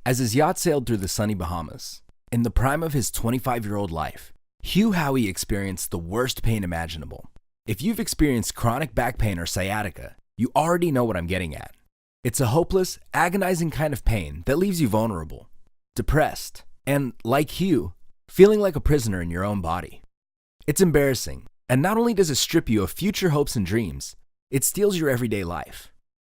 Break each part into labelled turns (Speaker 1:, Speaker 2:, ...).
Speaker 1: As his yacht sailed through the sunny Bahamas, in the prime of his 25-year-old life, Hugh Howey experienced the worst pain imaginable. If you've experienced chronic back pain or sciatica, you already know what I'm getting at. It's a hopeless, agonizing kind of pain that leaves you vulnerable, depressed, and, like Hugh, feeling like a prisoner in your own body. It's embarrassing, and not only does it strip you of future hopes and dreams, it steals your everyday life.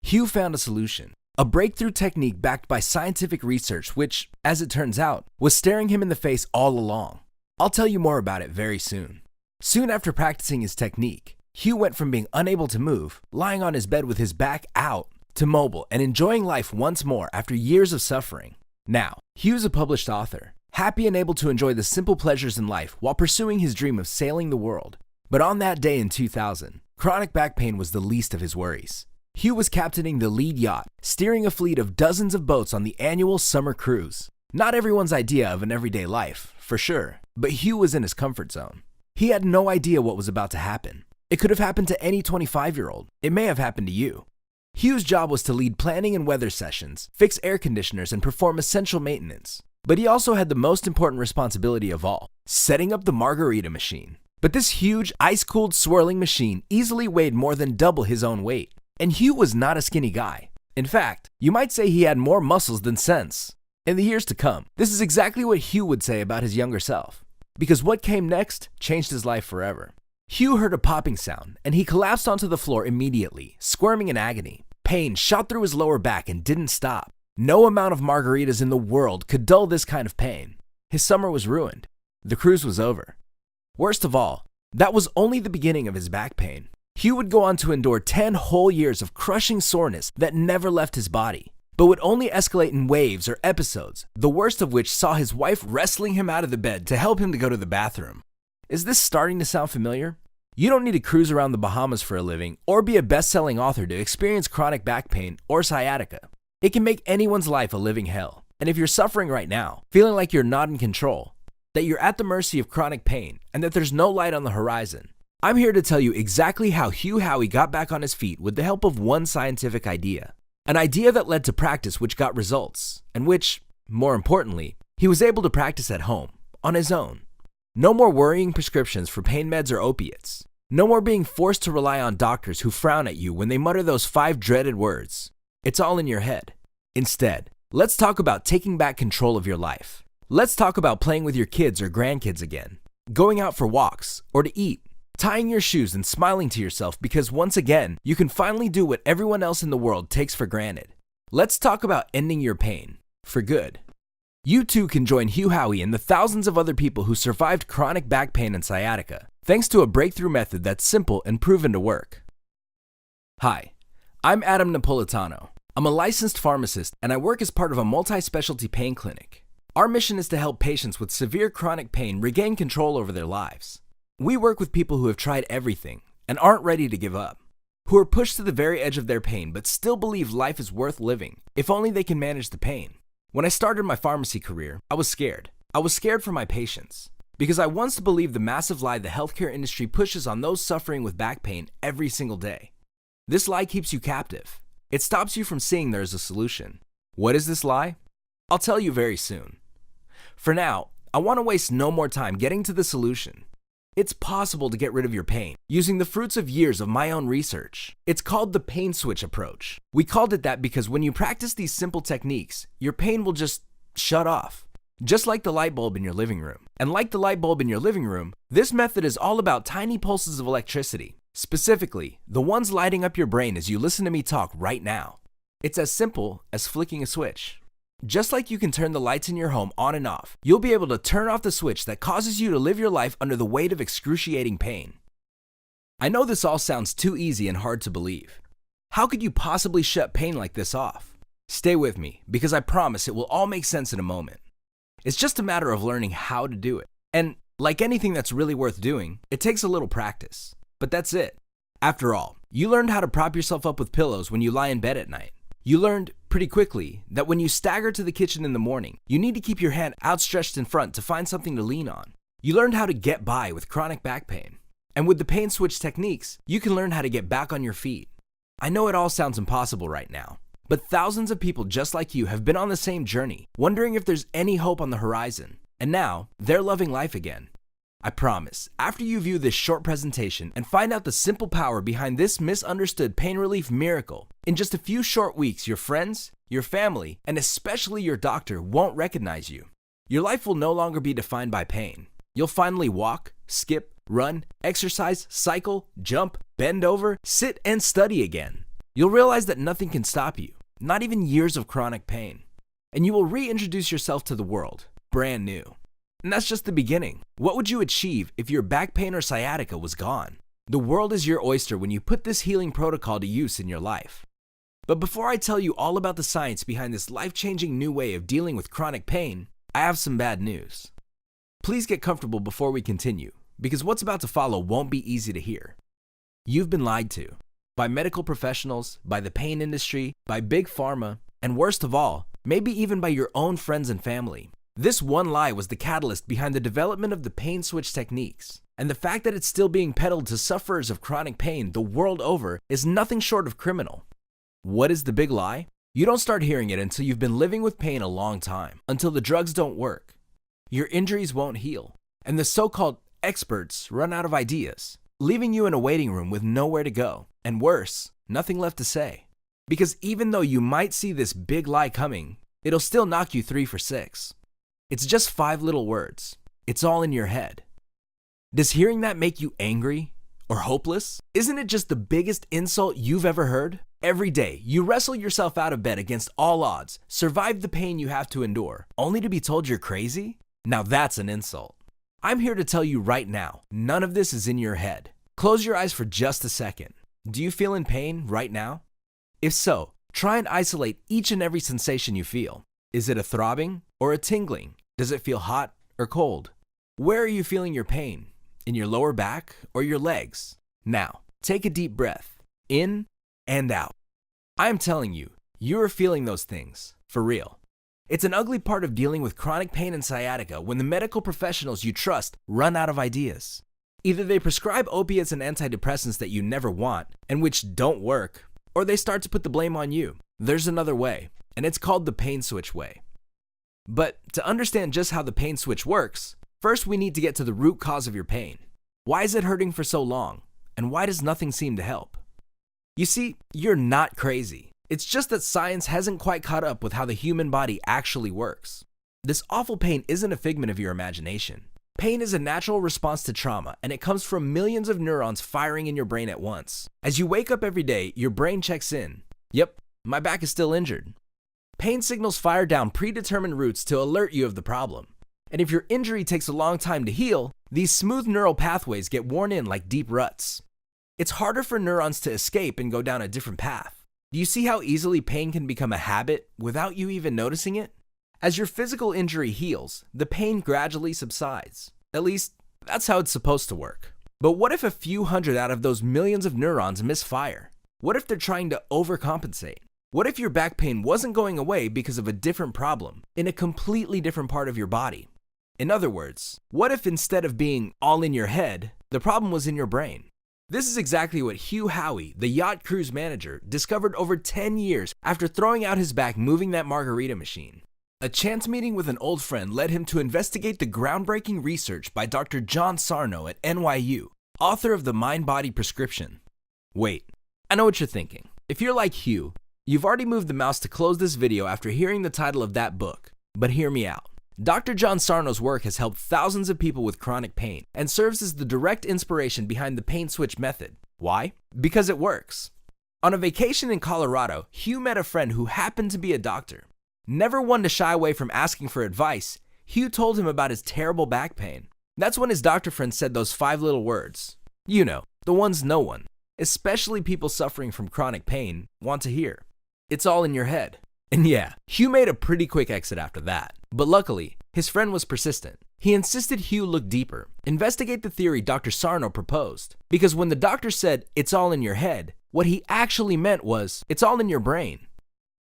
Speaker 1: Hugh found a solution, a breakthrough technique backed by scientific research which, as it turns out, was staring him in the face all along. I'll tell you more about it very soon. Soon after practicing his technique, Hugh went from being unable to move, lying on his bed with his back out, to mobile and enjoying life once more after years of suffering. Now, Hugh's a published author, happy and able to enjoy the simple pleasures in life while pursuing his dream of sailing the world. But on that day in 2000, chronic back pain was the least of his worries. Hugh was captaining the lead yacht, steering a fleet of dozens of boats on the annual summer cruise. Not everyone's idea of an everyday life, for sure, but Hugh was in his comfort zone. He had no idea what was about to happen. It could have happened to any 25-year-old. It may have happened to you. Hugh's job was to lead planning and weather sessions, fix air conditioners, and perform essential maintenance. But he also had the most important responsibility of all, setting up the margarita machine. But this huge, ice-cooled swirling machine easily weighed more than double his own weight. And Hugh was not a skinny guy. In fact, you might say he had more muscles than sense. In the years to come, this is exactly what Hugh would say about his younger self. Because what came next changed his life forever. Hugh heard a popping sound, and he collapsed onto the floor immediately, squirming in agony. Pain shot through his lower back and didn't stop. No amount of margaritas in the world could dull this kind of pain. His summer was ruined. The cruise was over. Worst of all, that was only the beginning of his back pain. Hugh would go on to endure 10 whole years of crushing soreness that never left his body, but would only escalate in waves or episodes, the worst of which saw his wife wrestling him out of the bed to help him to go to the bathroom. Is this starting to sound familiar? You don't need to cruise around the Bahamas for a living or be a best-selling author to experience chronic back pain or sciatica. It can make anyone's life a living hell. And if you're suffering right now, feeling like you're not in control, that you're at the mercy of chronic pain, and that there's no light on the horizon, I'm here to tell you exactly how Hugh Howey got back on his feet with the help of one scientific idea. An idea that led to practice which got results, and which, more importantly, he was able to practice at home, on his own. No more worrying prescriptions for pain meds or opiates. No more being forced to rely on doctors who frown at you when they mutter those 5 dreaded words. It's all in your head. Instead, let's talk about taking back control of your life. Let's talk about playing with your kids or grandkids again, going out for walks or to eat, tying your shoes and smiling to yourself because once again, you can finally do what everyone else in the world takes for granted. Let's talk about ending your pain, for good. You too can join Hugh Howey and the thousands of other people who survived chronic back pain and sciatica, thanks to a breakthrough method that's simple and proven to work. Hi, I'm Adam Napolitano. I'm a licensed pharmacist and I work as part of a multi-specialty pain clinic. Our mission is to help patients with severe chronic pain regain control over their lives. We work with people who have tried everything and aren't ready to give up, who are pushed to the very edge of their pain but still believe life is worth living if only they can manage the pain. When I started my pharmacy career, I was scared. I was scared for my patients because I once believed the massive lie the healthcare industry pushes on those suffering with back pain every single day. This lie keeps you captive. It stops you from seeing there is a solution. What is this lie? I'll tell you very soon. For now, I want to waste no more time getting to the solution. It's possible to get rid of your pain using the fruits of years of my own research. It's called the pain switch approach. We called it that because when you practice these simple techniques, your pain will just shut off. Just like the light bulb in your living room. And like the light bulb in your living room, this method is all about tiny pulses of electricity. Specifically, the ones lighting up your brain as you listen to me talk right now. It's as simple as flicking a switch. Just like you can turn the lights in your home on and off, you'll be able to turn off the switch that causes you to live your life under the weight of excruciating pain. I know this all sounds too easy and hard to believe. How could you possibly shut pain like this off? Stay with me, because I promise it will all make sense in a moment. It's just a matter of learning how to do it. And like anything that's really worth doing, it takes a little practice. But that's it. After all, you learned how to prop yourself up with pillows when you lie in bed at night. You learned pretty quickly that when you stagger to the kitchen in the morning, you need to keep your hand outstretched in front to find something to lean on. You learned how to get by with chronic back pain. And with the pain switch techniques, you can learn how to get back on your feet. I know it all sounds impossible right now, But thousands of people just like you have been on the same journey, wondering if there's any hope on the horizon. And now, they're loving life again. I promise, after you view this short presentation and find out the simple power behind this misunderstood pain relief miracle, in just a few short weeks, your friends, your family, and especially your doctor won't recognize you. Your life will no longer be defined by pain. You'll finally walk, skip, run, exercise, cycle, jump, bend over, sit, and study again. You'll realize that nothing can stop you, not even years of chronic pain. And you will reintroduce yourself to the world, brand new. And that's just the beginning. What would you achieve if your back pain or sciatica was gone? The world is your oyster when you put this healing protocol to use in your life. But before I tell you all about the science behind this life-changing new way of dealing with chronic pain, I have some bad news. Please get comfortable before we continue, because what's about to follow won't be easy to hear. You've been lied to. By medical professionals, by the pain industry, by big pharma, and worst of all, maybe even by your own friends and family. This one lie was the catalyst behind the development of the pain switch techniques, and the fact that it's still being peddled to sufferers of chronic pain the world over is nothing short of criminal. What is the big lie? You don't start hearing it until you've been living with pain a long time, until the drugs don't work, your injuries won't heal, and the so-called experts run out of ideas, leaving you in a waiting room with nowhere to go, and worse, nothing left to say. Because even though you might see this big lie coming, it'll still knock you 3 for 6. It's just 5 little words. It's all in your head. Does hearing that make you angry or hopeless? Isn't it just the biggest insult you've ever heard? Every day, you wrestle yourself out of bed against all odds, survive the pain you have to endure, only to be told you're crazy? Now that's an insult. I'm here to tell you right now, none of this is in your head. Close your eyes for just a second. Do you feel in pain right now? If so, try and isolate each and every sensation you feel. Is it a throbbing or a tingling? Does it feel hot or cold? Where are you feeling your pain? In your lower back or your legs? Now, take a deep breath, in and out. I am telling you, you are feeling those things, for real. It's an ugly part of dealing with chronic pain and sciatica when the medical professionals you trust run out of ideas. Either they prescribe opiates and antidepressants that you never want, and which don't work, or they start to put the blame on you. There's another way, and it's called the pain switch way. But to understand just how the pain switch works, first we need to get to the root cause of your pain. Why is it hurting for so long? And why does nothing seem to help? You see, you're not crazy. It's just that science hasn't quite caught up with how the human body actually works. This awful pain isn't a figment of your imagination. Pain is a natural response to trauma, and it comes from millions of neurons firing in your brain at once. As you wake up every day, your brain checks in. Yep, my back is still injured. Pain signals fire down predetermined routes to alert you of the problem. And if your injury takes a long time to heal, these smooth neural pathways get worn in like deep ruts. It's harder for neurons to escape and go down a different path. Do you see how easily pain can become a habit without you even noticing it? As your physical injury heals, the pain gradually subsides. At least, that's how it's supposed to work. But what if a few hundred out of those millions of neurons misfire? What if they're trying to overcompensate? What if your back pain wasn't going away because of a different problem in a completely different part of your body? In other words, what if instead of being all in your head, the problem was in your brain? This is exactly what Hugh Howey, the yacht cruise manager, discovered over 10 years after throwing out his back moving that margarita machine. A chance meeting with an old friend led him to investigate the groundbreaking research by Dr. John Sarno at NYU, author of The Mind-Body Prescription. Wait, I know what you're thinking. If you're like Hugh, you've already moved the mouse to close this video after hearing the title of that book. But hear me out. Dr. John Sarno's work has helped thousands of people with chronic pain and serves as the direct inspiration behind the pain switch method. Why? Because it works. On a vacation in Colorado, Hugh met a friend who happened to be a doctor. Never one to shy away from asking for advice, Hugh told him about his terrible back pain. That's when his doctor friend said those 5 little words. You know, the ones no one, especially people suffering from chronic pain, want to hear. It's all in your head. And yeah, Hugh made a pretty quick exit after that. But luckily, his friend was persistent. He insisted Hugh look deeper, investigate the theory Dr. Sarno proposed. Because when the doctor said, it's all in your head, what he actually meant was, it's all in your brain.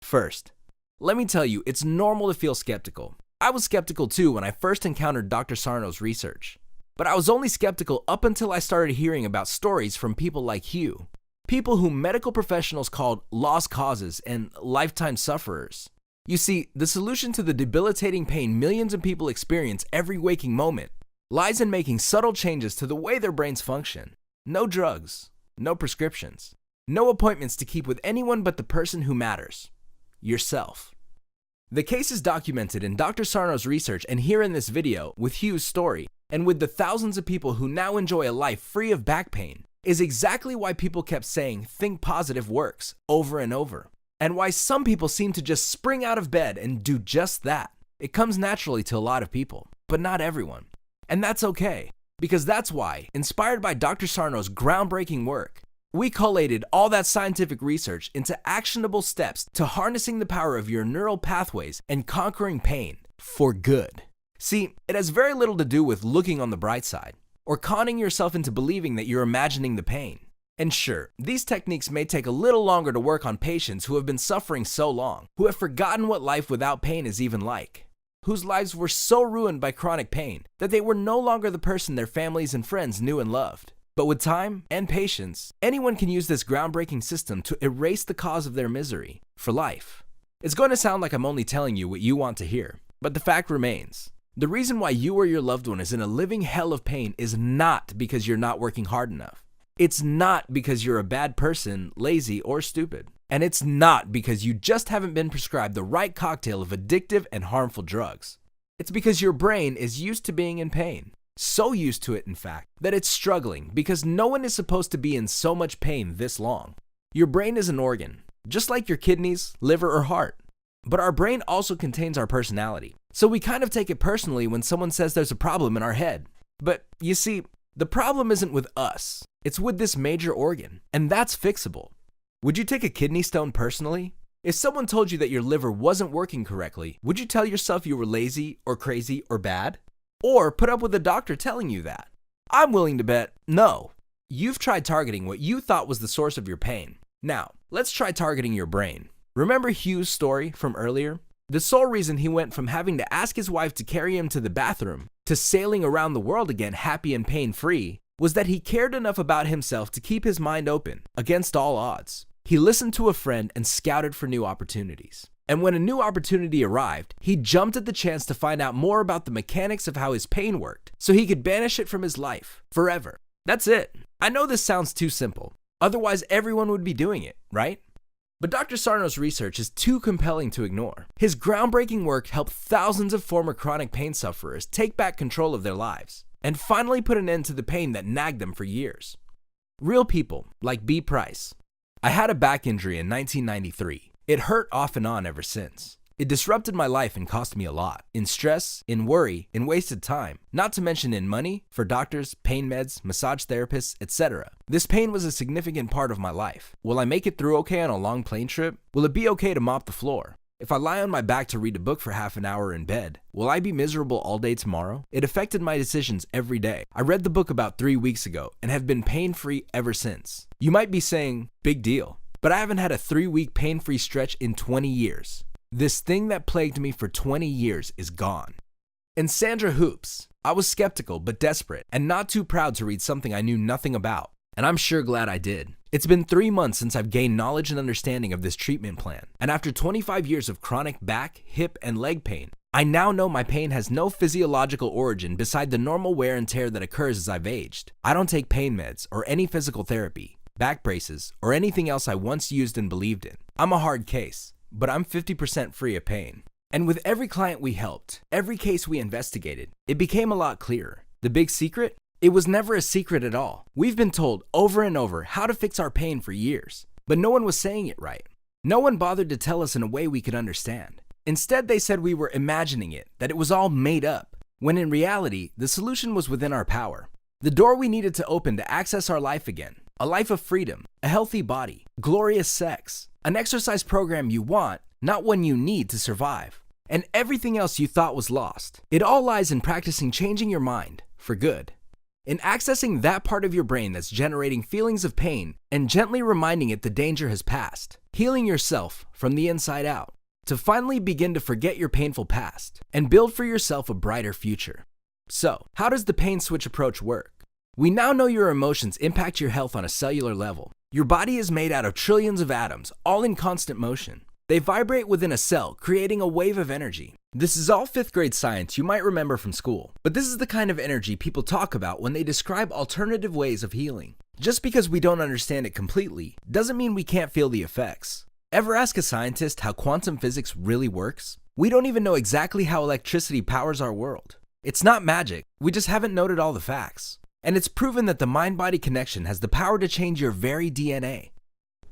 Speaker 1: First, let me tell you, it's normal to feel skeptical. I was skeptical too when I first encountered Dr. Sarno's research. But I was only skeptical up until I started hearing about stories from people like Hugh. People whom medical professionals called lost causes and lifetime sufferers. You see, the solution to the debilitating pain millions of people experience every waking moment lies in making subtle changes to the way their brains function. No drugs, no prescriptions, no appointments to keep with anyone but the person who matters, yourself. The case is documented in Dr. Sarno's research and here in this video with Hugh's story, and with the thousands of people who now enjoy a life free of back pain, is exactly why people kept saying think positive works over and over, and why some people seem to just spring out of bed and do just that. It comes naturally to a lot of people, but not everyone. And that's okay, because that's why, inspired by Dr. Sarno's groundbreaking work, we collated all that scientific research into actionable steps to harnessing the power of your neural pathways and conquering pain for good. See, it has very little to do with looking on the bright side or conning yourself into believing that you're imagining the pain. And sure, these techniques may take a little longer to work on patients who have been suffering so long, who have forgotten what life without pain is even like, whose lives were so ruined by chronic pain that they were no longer the person their families and friends knew and loved. But with time and patience, anyone can use this groundbreaking system to erase the cause of their misery for life. It's going to sound like I'm only telling you what you want to hear, but the fact remains. The reason why you or your loved one is in a living hell of pain is not because you're not working hard enough. It's not because you're a bad person, lazy, or stupid. And it's not because you just haven't been prescribed the right cocktail of addictive and harmful drugs. It's because your brain is used to being in pain. So used to it, in fact, that it's struggling because no one is supposed to be in so much pain this long. Your brain is an organ, just like your kidneys, liver, or heart. But our brain also contains our personality. So we kind of take it personally when someone says there's a problem in our head. But you see, the problem isn't with us. It's with this major organ, and that's fixable. Would you take a kidney stone personally? If someone told you that your liver wasn't working correctly, would you tell yourself you were lazy or crazy or bad? Or put up with a doctor telling you that? I'm willing to bet no. You've tried targeting what you thought was the source of your pain. Now, let's try targeting your brain. Remember Hugh's story from earlier? The sole reason he went from having to ask his wife to carry him to the bathroom to sailing around the world again happy and pain-free was that he cared enough about himself to keep his mind open against all odds. He listened to a friend and scouted for new opportunities. And when a new opportunity arrived, he jumped at the chance to find out more about the mechanics of how his pain worked so he could banish it from his life forever. That's it. I know this sounds too simple. Otherwise, everyone would be doing it, right? But Dr. Sarno's research is too compelling to ignore. His groundbreaking work helped thousands of former chronic pain sufferers take back control of their lives and finally put an end to the pain that nagged them for years. Real people like B. Price. I had a back injury in 1993. It hurt off and on ever since. It disrupted my life and cost me a lot. In stress, in worry, in wasted time, not to mention in money, for doctors, pain meds, massage therapists, etc. This pain was a significant part of my life. Will I make it through okay on a long plane trip? Will it be okay to mop the floor? If I lie on my back to read a book for half an hour in bed, will I be miserable all day tomorrow? It affected my decisions every day. I read the book about 3 weeks ago and have been pain-free ever since. You might be saying, big deal. But I haven't had a 3-week pain-free stretch in 20 years. This thing that plagued me for 20 years is gone. And Sandra Hoops. I was skeptical but desperate and not too proud to read something I knew nothing about. And I'm sure glad I did. It's been 3 months since I've gained knowledge and understanding of this treatment plan. And after 25 years of chronic back, hip, and leg pain, I now know my pain has no physiological origin beside the normal wear and tear that occurs as I've aged. I don't take pain meds or any physical therapy, back braces, or anything else I once used and believed in. I'm a hard case, but I'm 50% free of pain. And with every client we helped, every case we investigated, it became a lot clearer. The big secret? It was never a secret at all. We've been told over and over how to fix our pain for years, but no one was saying it right. No one bothered to tell us in a way we could understand. Instead, they said we were imagining it, that it was all made up, when in reality, the solution was within our power. The door we needed to open to access our life again. A life of freedom, a healthy body, glorious sex, an exercise program you want, not one you need to survive, and everything else you thought was lost. It all lies in practicing changing your mind for good. In accessing that part of your brain that's generating feelings of pain and gently reminding it the danger has passed. Healing yourself from the inside out to finally begin to forget your painful past and build for yourself a brighter future. So, how does the pain switch approach work? We now know your emotions impact your health on a cellular level. Your body is made out of trillions of atoms, all in constant motion. They vibrate within a cell, creating a wave of energy. This is all 5th grade science you might remember from school, but this is the kind of energy people talk about when they describe alternative ways of healing. Just because we don't understand it completely doesn't mean we can't feel the effects. Ever ask a scientist how quantum physics really works? We don't even know exactly how electricity powers our world. It's not magic, we just haven't noted all the facts. And it's proven that the mind-body connection has the power to change your very DNA.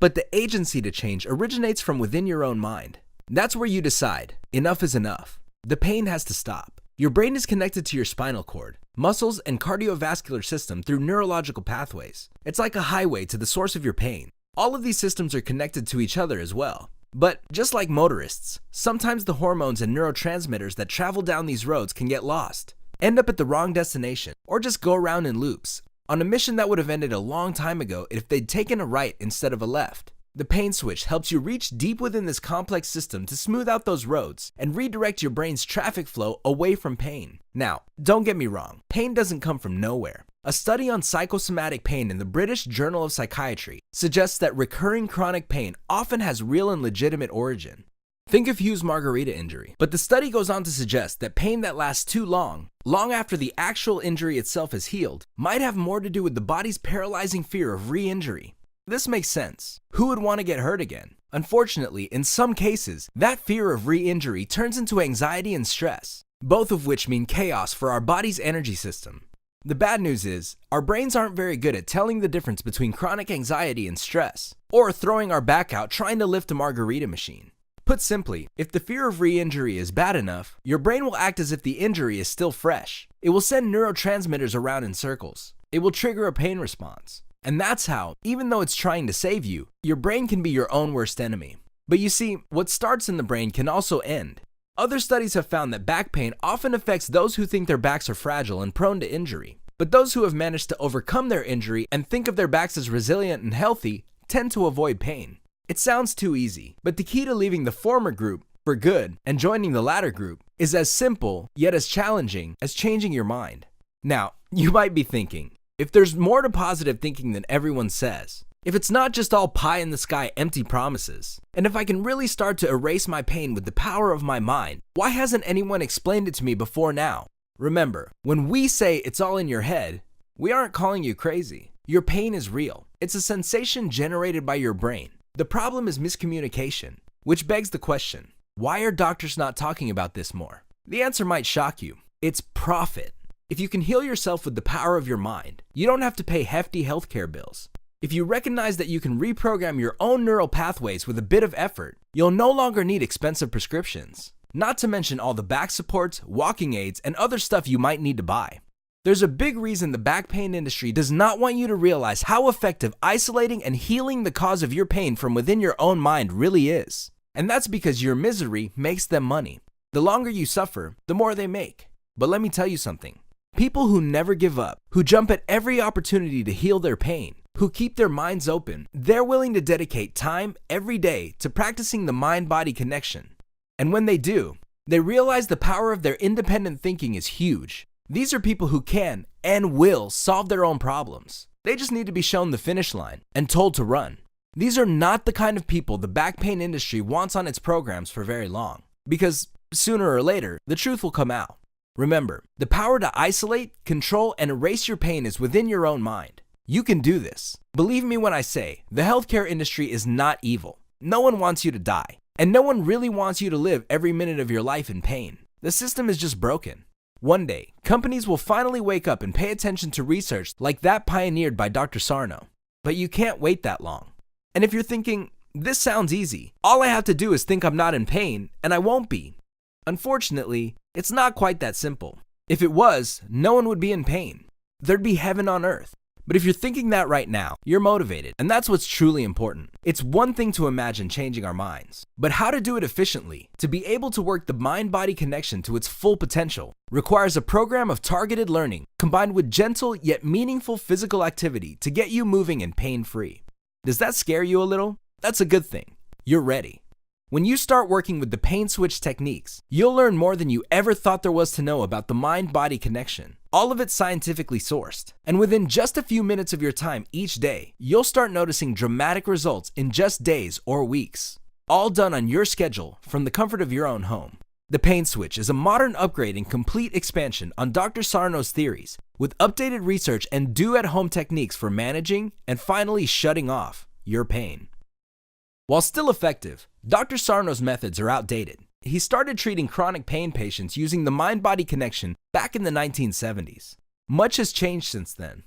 Speaker 1: But the agency to change originates from within your own mind. That's where you decide, enough is enough. The pain has to stop. Your brain is connected to your spinal cord, muscles, and cardiovascular system through neurological pathways. It's like a highway to the source of your pain. All of these systems are connected to each other as well. But just like motorists, sometimes the hormones and neurotransmitters that travel down these roads can get lost, end up at the wrong destination, or just go around in loops, on a mission that would have ended a long time ago if they'd taken a right instead of a left. The pain switch helps you reach deep within this complex system to smooth out those roads and redirect your brain's traffic flow away from pain. Now, don't get me wrong, pain doesn't come from nowhere. A study on psychosomatic pain in the British Journal of Psychiatry suggests that recurring chronic pain often has real and legitimate origin. Think of Hugh's margarita injury, but the study goes on to suggest that pain that lasts too long after the actual injury itself is healed, might have more to do with the body's paralyzing fear of re-injury. This makes sense. Who would want to get hurt again? Unfortunately, in some cases, that fear of re-injury turns into anxiety and stress, both of which mean chaos for our body's energy system. The bad news is, our brains aren't very good at telling the difference between chronic anxiety and stress, or throwing our back out trying to lift a margarita machine. Put simply, if the fear of re-injury is bad enough, your brain will act as if the injury is still fresh. It will send neurotransmitters around in circles. It will trigger a pain response. And that's how, even though it's trying to save you, your brain can be your own worst enemy. But you see, what starts in the brain can also end. Other studies have found that back pain often affects those who think their backs are fragile and prone to injury. But those who have managed to overcome their injury and think of their backs as resilient and healthy tend to avoid pain. It sounds too easy, but the key to leaving the former group for good and joining the latter group is as simple, yet as challenging, as changing your mind. Now, you might be thinking, if there's more to positive thinking than everyone says, if it's not just all pie in the sky empty promises, and if I can really start to erase my pain with the power of my mind, why hasn't anyone explained it to me before now? Remember, when we say it's all in your head, we aren't calling you crazy. Your pain is real. It's a sensation generated by your brain. The problem is miscommunication, which begs the question, why are doctors not talking about this more? The answer might shock you. It's profit. If you can heal yourself with the power of your mind, you don't have to pay hefty healthcare bills. If you recognize that you can reprogram your own neural pathways with a bit of effort, you'll no longer need expensive prescriptions. Not to mention all the back supports, walking aids, and other stuff you might need to buy. There's a big reason the back pain industry does not want you to realize how effective isolating and healing the cause of your pain from within your own mind really is. And that's because your misery makes them money. The longer you suffer, the more they make. But let me tell you something. People who never give up, who jump at every opportunity to heal their pain, who keep their minds open, they're willing to dedicate time every day to practicing the mind-body connection. And when they do, they realize the power of their independent thinking is huge. These are people who can and will solve their own problems. They just need to be shown the finish line and told to run. These are not the kind of people the back pain industry wants on its programs for very long, because sooner or later, the truth will come out. Remember, the power to isolate, control, and erase your pain is within your own mind. You can do this. Believe me when I say, the healthcare industry is not evil. No one wants you to die, and no one really wants you to live every minute of your life in pain. The system is just broken. One day, companies will finally wake up and pay attention to research like that pioneered by Dr. Sarno. But you can't wait that long. And if you're thinking, this sounds easy, all I have to do is think I'm not in pain, and I won't be. Unfortunately, it's not quite that simple. If it was, no one would be in pain. There'd be heaven on earth. But if you're thinking that right now, you're motivated, and that's what's truly important. It's one thing to imagine changing our minds, but how to do it efficiently, to be able to work the mind-body connection to its full potential, requires a program of targeted learning combined with gentle yet meaningful physical activity to get you moving and pain-free. Does that scare you a little? That's a good thing. You're ready. When you start working with the pain switch techniques, you'll learn more than you ever thought there was to know about the mind-body connection. all of it scientifically sourced. And within just a few minutes of your time each day, you'll start noticing dramatic results in just days or weeks. All done on your schedule from the comfort of your own home. The Pain Switch is a modern upgrade and complete expansion on Dr. Sarno's theories, with updated research and do-at-home techniques for managing and finally shutting off your pain. While still effective, Dr. Sarno's methods are outdated. He started treating chronic pain patients using the mind-body connection back in the 1970s. Much has changed since then.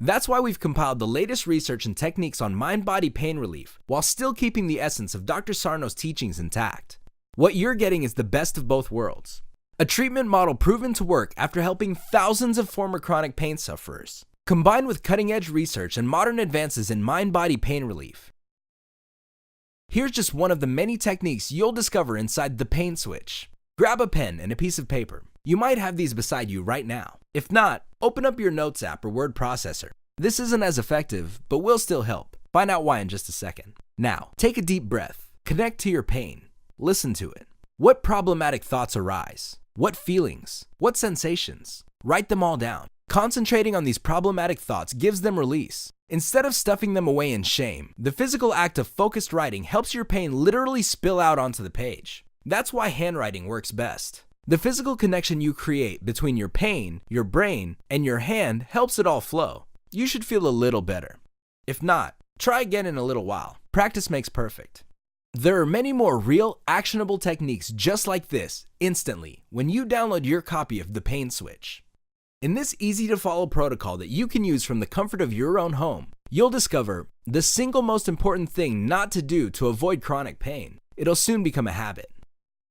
Speaker 1: That's why we've compiled the latest research and techniques on mind-body pain relief while still keeping the essence of Dr. Sarno's teachings intact. What you're getting is the best of both worlds. A treatment model proven to work after helping thousands of former chronic pain sufferers, combined with cutting-edge research and modern advances in mind-body pain relief. Here's just one of the many techniques you'll discover inside the Pain Switch. Grab a pen and a piece of paper. You might have these beside you right now. If not, open up your Notes app or word processor. This isn't as effective, but will still help. Find out why in just a second. Now, take a deep breath. Connect to your pain. Listen to it. What problematic thoughts arise? What feelings? What sensations? Write them all down. Concentrating on these problematic thoughts gives them release. Instead of stuffing them away in shame, the physical act of focused writing helps your pain literally spill out onto the page. That's why handwriting works best. The physical connection you create between your pain, your brain, and your hand helps it all flow. You should feel a little better. If not, try again in a little while. Practice makes perfect. There are many more real, actionable techniques just like this instantly when you download your copy of the Pain Switch. In this easy-to-follow protocol that you can use from the comfort of your own home, you'll discover the single most important thing not to do to avoid chronic pain. It'll soon become a habit.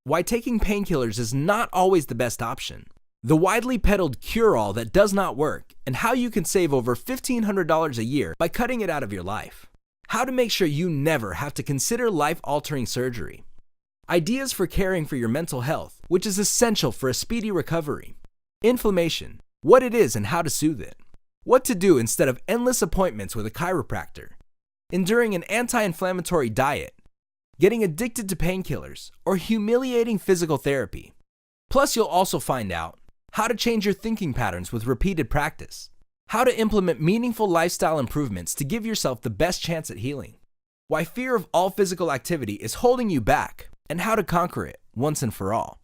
Speaker 1: Why taking painkillers is not always the best option. The widely peddled cure-all that does not work, and how you can save over $1,500 a year by cutting it out of your life. How to make sure you never have to consider life-altering surgery. Ideas for caring for your mental health, which is essential for a speedy recovery. Inflammation, what it is and how to soothe it. What to do instead of endless appointments with a chiropractor. Enduring an anti-inflammatory diet. Getting addicted to painkillers, or humiliating physical therapy. Plus, you'll also find out how to change your thinking patterns with repeated practice. How to implement meaningful lifestyle improvements to give yourself the best chance at healing. Why fear of all physical activity is holding you back, and how to conquer it once and for all.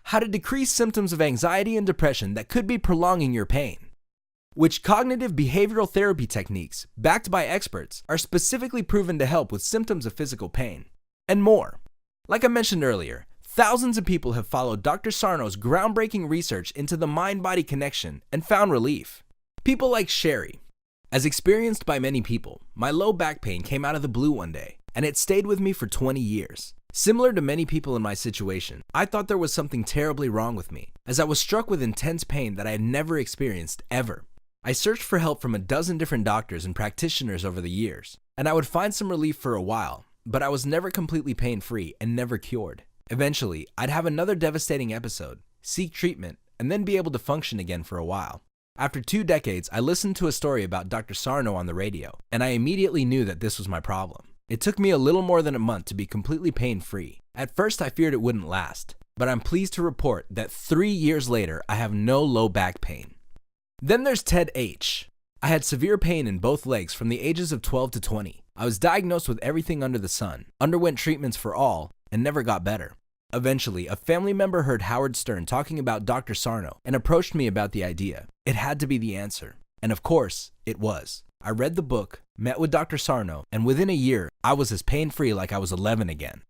Speaker 1: How to decrease symptoms of anxiety and depression that could be prolonging your pain. Which cognitive behavioral therapy techniques, backed by experts, are specifically proven to help with symptoms of physical pain. And more. Like I mentioned earlier, thousands of people have followed Dr. Sarno's groundbreaking research into the mind-body connection and found relief. People like Sherry. As experienced by many people, my low back pain came out of the blue one day, and it stayed with me for 20 years. Similar to many people in my situation, I thought there was something terribly wrong with me, as I was struck with intense pain that I had never experienced ever. I searched for help from a dozen different doctors and practitioners over the years, and I would find some relief for a while, but I was never completely pain-free and never cured. Eventually, I'd have another devastating episode, seek treatment, and then be able to function again for a while. After 2 decades, I listened to a story about Dr. Sarno on the radio, and I immediately knew that this was my problem. It took me a little more than a month to be completely pain-free. At first, I feared it wouldn't last, but I'm pleased to report that 3 years later, I have no low back pain. Then there's Ted H. I had severe pain in both legs from the ages of 12 to 20. I was diagnosed with everything under the sun, underwent treatments for all, and never got better. Eventually, a family member heard Howard Stern talking about Dr. Sarno and approached me about the idea. It had to be the answer. And of course, it was. I read the book, met with Dr. Sarno, and within a year, I was as pain-free like I was 11 again.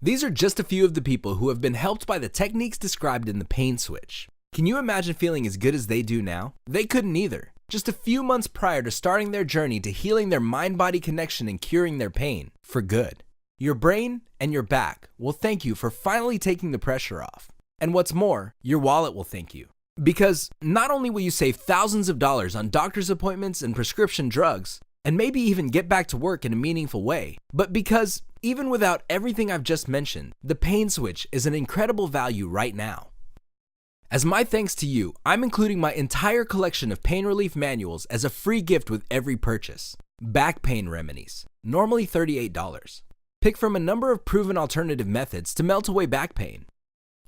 Speaker 1: These are just a few of the people who have been helped by the techniques described in the Pain Switch. Can you imagine feeling as good as they do now? They couldn't either. Just a few months prior to starting their journey to healing their mind-body connection and curing their pain for good. Your brain and your back will thank you for finally taking the pressure off. And what's more, your wallet will thank you. Because not only will you save thousands of dollars on doctor's appointments and prescription drugs, and maybe even get back to work in a meaningful way, but because even without everything I've just mentioned, the Pain Switch is an incredible value right now. As my thanks to you, I'm including my entire collection of pain relief manuals as a free gift with every purchase. Back pain remedies, normally $38. Pick from a number of proven alternative methods to melt away back pain.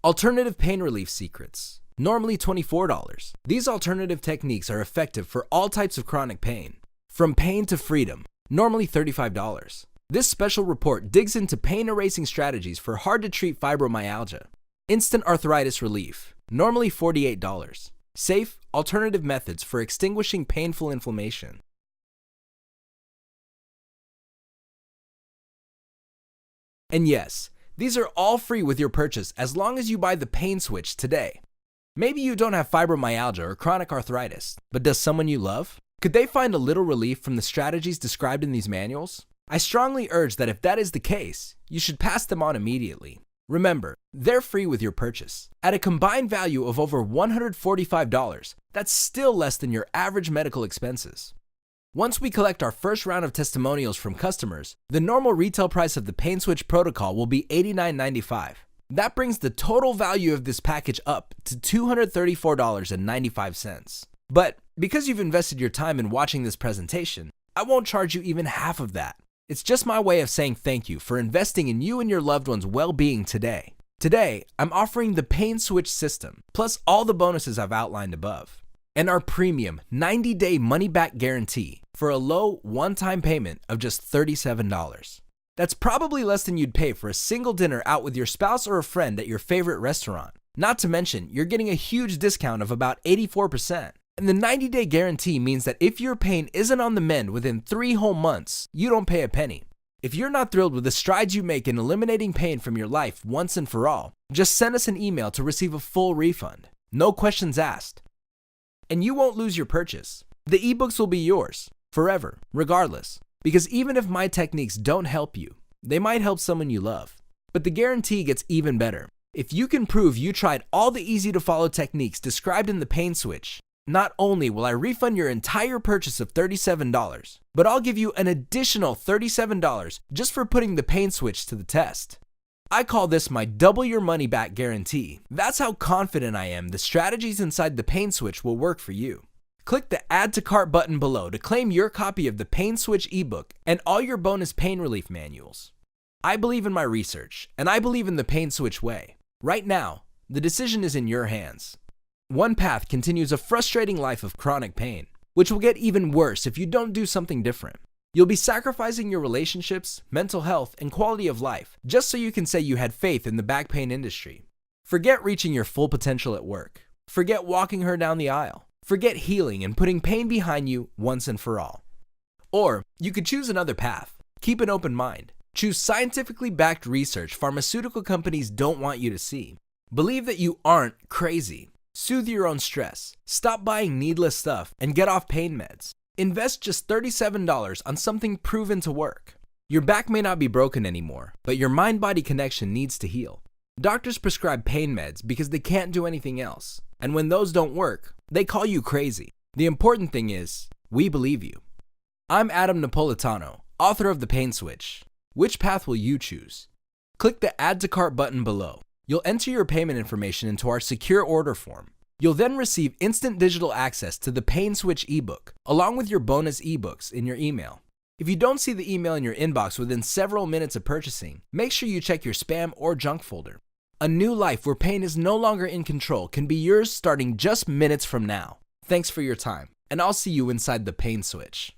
Speaker 1: Alternative pain relief secrets, normally $24. These alternative techniques are effective for all types of chronic pain, from pain to freedom, normally $35. This special report digs into pain-erasing strategies for hard-to-treat fibromyalgia. Instant arthritis relief, normally $48. Safe, alternative methods for extinguishing painful inflammation. And yes, these are all free with your purchase as long as you buy the Pain Switch today. Maybe you don't have fibromyalgia or chronic arthritis, but does someone you love? Could they find a little relief from the strategies described in these manuals? I strongly urge that if that is the case, you should pass them on immediately. Remember, they're free with your purchase. At a combined value of over $145, that's still less than your average medical expenses. Once we collect our first round of testimonials from customers, the normal retail price of the Pain Switch protocol will be $89.95. That brings the total value of this package up to $234.95. But because you've invested your time in watching this presentation, I won't charge you even half of that. It's just my way of saying thank you for investing in you and your loved one's well-being today. Today, I'm offering the Pain Switch system, plus all the bonuses I've outlined above, and our premium 90-day money-back guarantee for a low one-time payment of just $37. That's probably less than you'd pay for a single dinner out with your spouse or a friend at your favorite restaurant. Not to mention, you're getting a huge discount of about 84%. And the 90-day guarantee means that if your pain isn't on the mend within 3 whole months, you don't pay a penny. If you're not thrilled with the strides you make in eliminating pain from your life once and for all, just send us an email to receive a full refund. No questions asked. And you won't lose your purchase. The ebooks will be yours, forever, regardless. Because even if my techniques don't help you, they might help someone you love. But the guarantee gets even better. If you can prove you tried all the easy-to-follow techniques described in the Pain Switch, not only will I refund your entire purchase of $37, but I'll give you an additional $37 just for putting the Pain Switch to the test. I call this my double your money back guarantee. That's how confident I am the strategies inside the Pain Switch will work for you. Click the Add to Cart button below to claim your copy of the Pain Switch ebook and all your bonus pain relief manuals. I believe in my research, and I believe in the Pain Switch way. Right now, the decision is in your hands. OnePath continues a frustrating life of chronic pain, which will get even worse if you don't do something different. You'll be sacrificing your relationships, mental health, and quality of life just so you can say you had faith in the back pain industry. Forget reaching your full potential at work. Forget walking her down the aisle. Forget healing and putting pain behind you once and for all. Or you could choose another path. Keep an open mind. Choose scientifically backed research pharmaceutical companies don't want you to see. Believe that you aren't crazy. Soothe your own stress. Stop buying needless stuff and get off pain meds. Invest just $37 on something proven to work. Your back may not be broken anymore, but your mind-body connection needs to heal. Doctors prescribe pain meds because they can't do anything else. And when those don't work, they call you crazy. The important thing is, we believe you. I'm Adam Napolitano, author of The Pain Switch. Which path will you choose? Click the Add to Cart button below. You'll enter your payment information into our secure order form. You'll then receive instant digital access to the Pain Switch ebook, along with your bonus ebooks in your email. If you don't see the email in your inbox within several minutes of purchasing, make sure you check your spam or junk folder. A new life where pain is no longer in control can be yours starting just minutes from now. Thanks for your time, and I'll see you inside the Pain Switch.